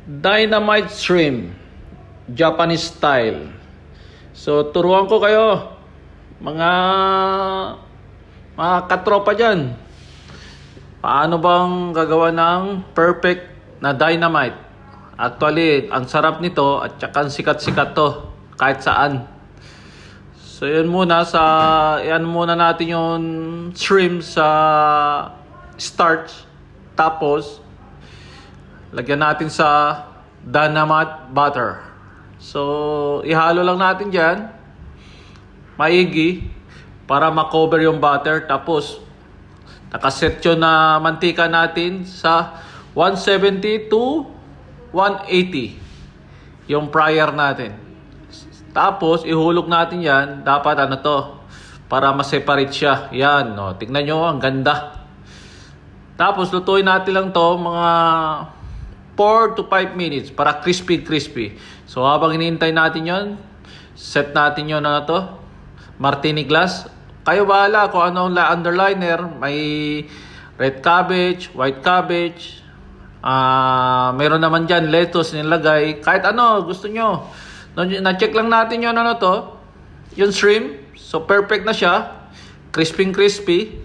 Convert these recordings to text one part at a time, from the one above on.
Dynamite shrimp, Japanese style. So turuan ko kayo, mga katropa dyan, paano bang gagawa ng perfect na dynamite. Actually, ang sarap nito at saka sikat-sikat to kahit saan. So yan muna natin yung shrimp sa starch. Tapos lagyan natin sa dynamite butter. So ihalo lang natin diyan maigi para ma-cover yung butter. Tapos nakaset yun na mantika natin sa 170 to 180 yung fryer natin. Tapos ihulog natin yan. Dapat para ma-separate siya. Yan, no. Tingnan nyo, ang ganda. Tapos lutuin natin lang to mga 4 to 5 minutes para crispy. So habang hinihintay natin yon, set natin yon martini glass. Kayo bahala kung anong underliner. May red cabbage, white cabbage, meron naman dyan lettuce nilagay. Kahit ano gusto nyo. Na-check lang natin yung yung shrimp. So perfect na siya. Crispy.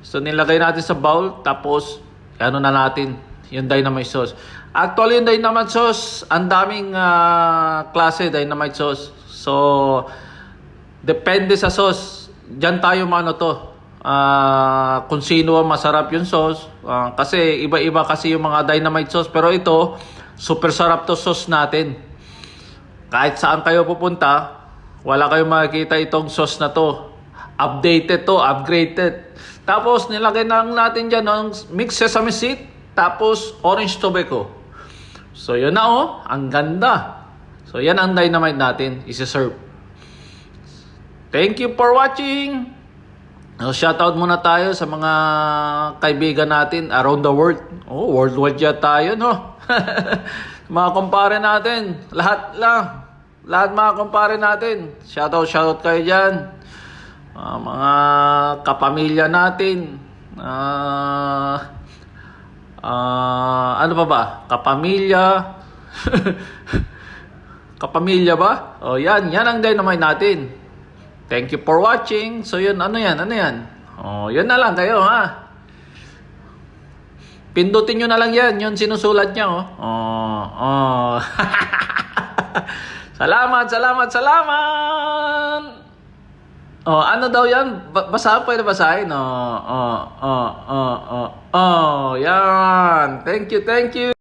So nilagay natin sa bowl. Tapos na natin yung dynamite sauce. Actually yung dynamite sauce, ang daming klase dynamite sauce. So depende sa sauce. Diyan tayo kung sino ang masarap yung sauce. Kasi iba-iba kasi yung mga dynamite sauce. Pero ito, super sarap to sauce natin. Kahit saan kayo pupunta, wala kayong makikita itong sauce na to. Updated to, upgraded. Tapos nilagay na natin dyan ng mixed sesame seed, tapos orange tobacco. So yun na ang ganda. So yan ang dynamite natin, isi-serve. Thank you for watching. Shoutout muna tayo sa mga kaibigan natin around the world. Worldwide ya tayo, no? Mga kumpare natin, lahat mga kumpare natin. Shoutout kayo dyan. Mga kapamilya natin. Ano pa ba? Kapamilya. Kapamilya ba? Yan ang dynamite natin. Thank you for watching. So yun, ano yan? Yun na lang kayo, ha? Pindutin nyo na lang yan. Yun sinusulat niya, Salamat. Ano daw yan? Pwede basahin? Yan. Thank you.